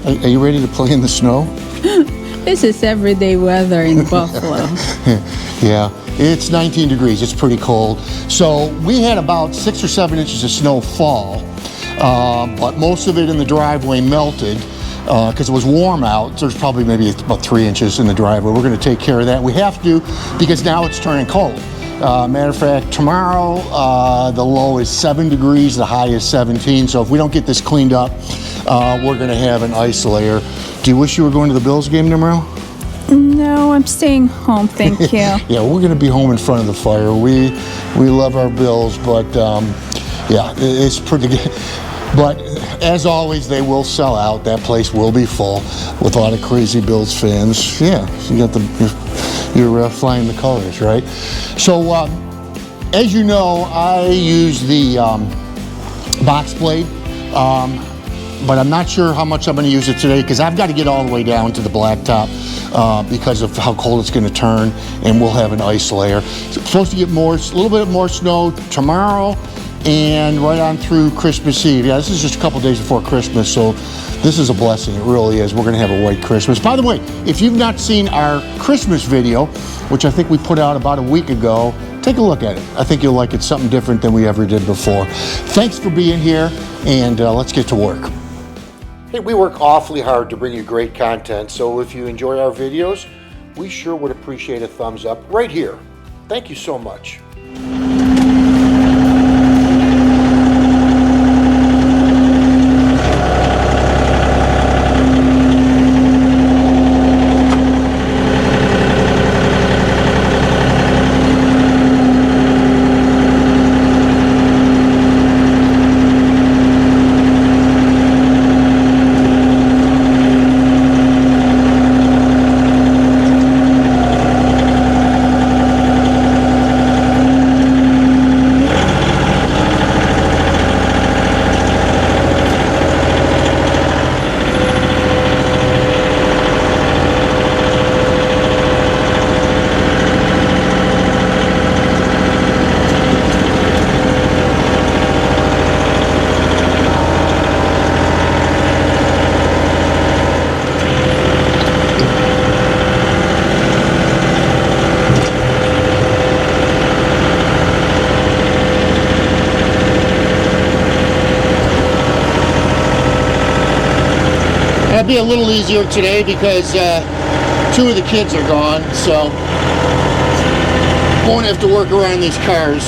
Are you ready to play in the snow? This is everyday weather in Buffalo. Yeah, it's 19 degrees. It's pretty cold. So we had about 6 or 7 inches of snow fall, but most of it in the driveway melted because it was warm out. So there's probably maybe about 3 inches in the driveway. We're going to take care of that. We have to because now it's turning cold. Matter of fact, tomorrow the low is 7 degrees, the high is 17. So if we don't get this cleaned up, we're going to have an ice layer. Do you wish you were going to the Bills game tomorrow? No, I'm staying home, thank you. Yeah, we're going to be home in front of the fire. We love our Bills, but yeah, it's pretty good. But as always, they will sell out. That place will be full with a lot of crazy Bills fans. Yeah, so you got you're flying the colors, right? So as you know, I use the box blade. But I'm not sure how much I'm going to use it today because I've got to get all the way down to the blacktop because of how cold it's going to turn, and we'll have an ice layer. So it's supposed to get a little bit more snow tomorrow and right on through Christmas Eve. Yeah, this is just a couple days before Christmas, so this is a blessing. It really is. We're going to have a white Christmas. By the way, if you've not seen our Christmas video, which I think we put out about a week ago, take a look at it. I think you'll like it. Something different than we ever did before. Thanks for being here, and let's get to work. Hey, we work awfully hard to bring you great content, so if you enjoy our videos, we sure would appreciate a thumbs up right here. Thank you so much. It'll be a little easier today because 2 of the kids are gone, so won't have to work around these cars.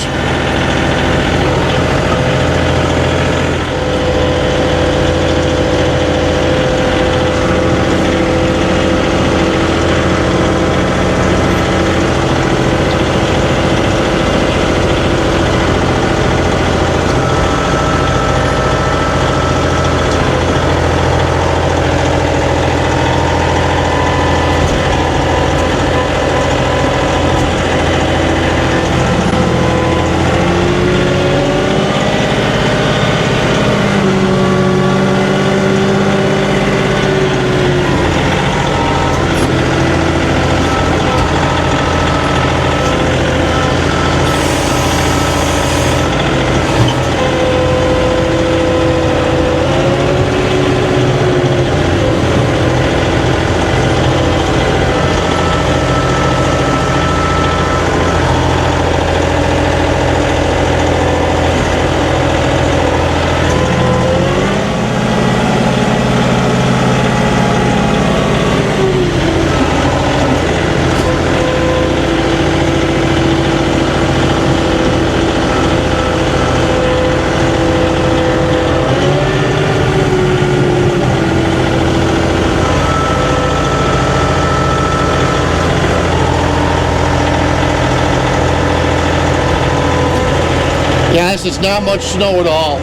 Yes, it's not much snow at all.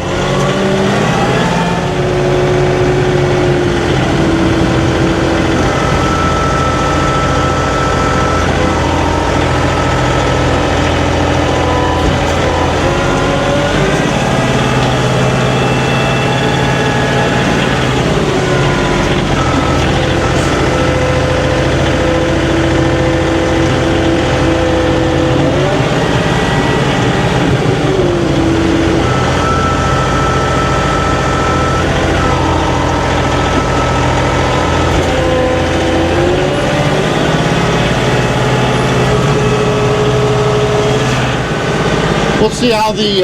see how the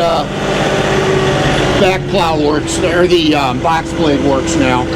back plow works, or the box blade works now.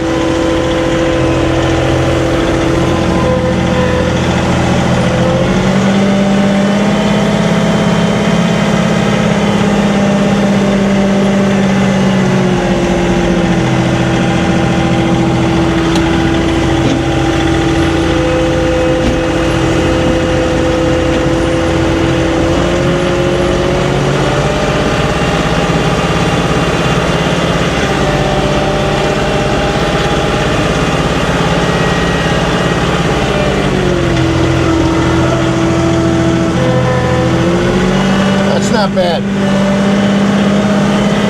Not bad.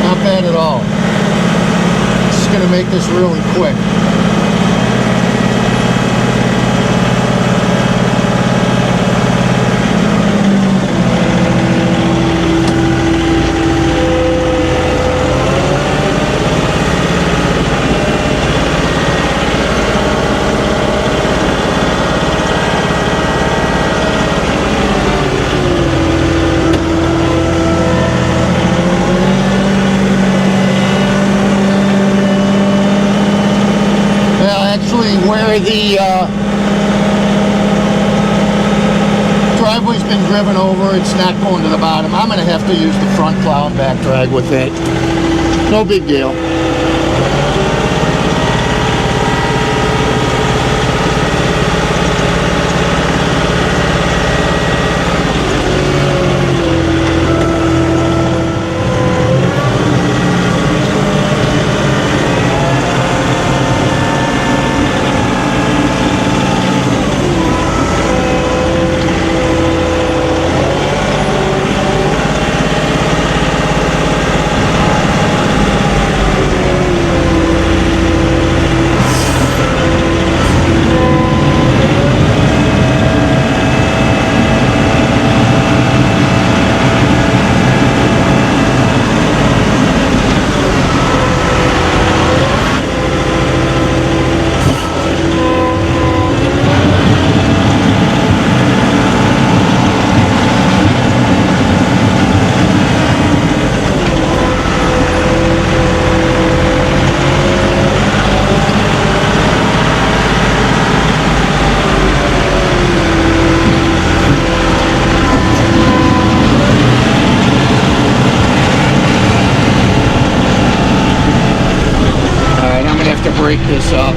Not bad at all. Just gonna make this really quick. Where the driveway's been driven over, it's not going to the bottom. I'm going to have to use the front plow and back drag with it. No big deal. Break this up.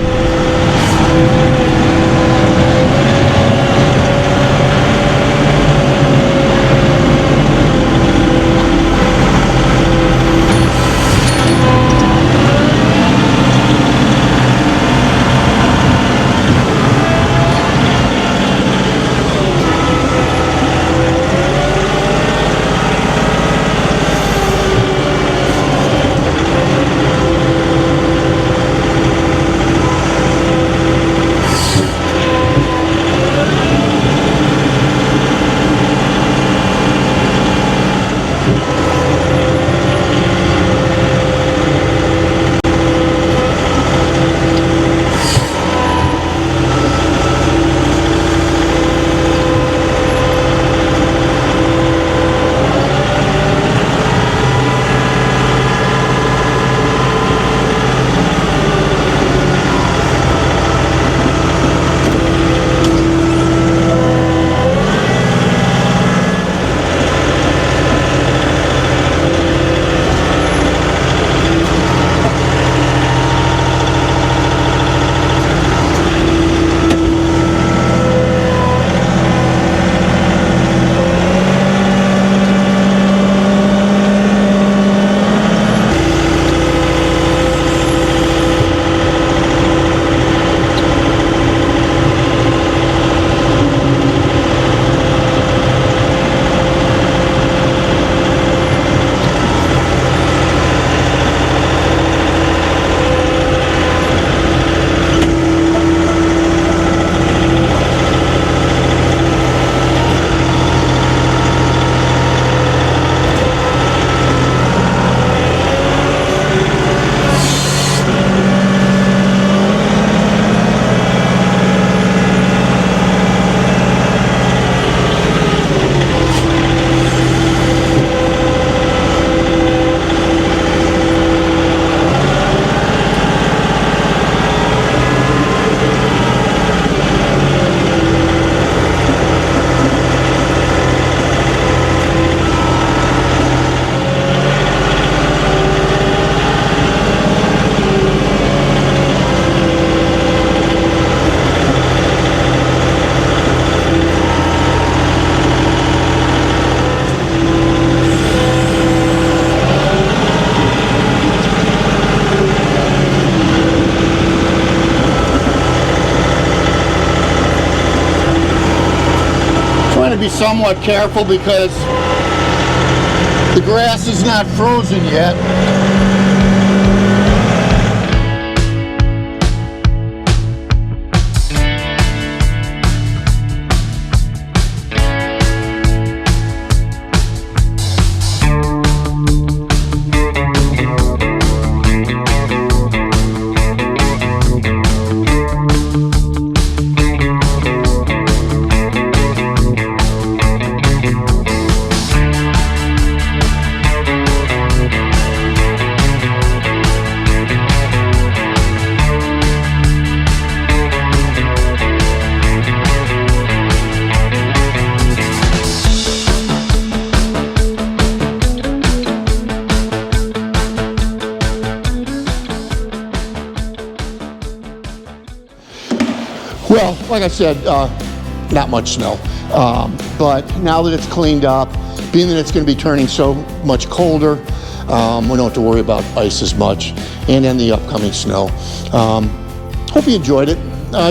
be somewhat careful because the grass is not frozen yet. Well, like I said, not much snow. But now that it's cleaned up, being that it's going to be turning so much colder, we don't have to worry about ice as much, and then the upcoming snow. Hope you enjoyed it.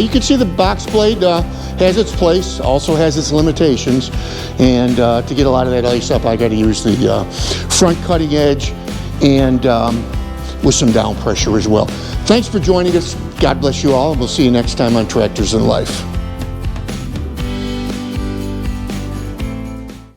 You can see the box blade has its place, also has its limitations, and to get a lot of that ice up, I got to use the front cutting edge and with some down pressure as well. Thanks for joining us. God bless you all, and we'll see you next time on Tractors in Life.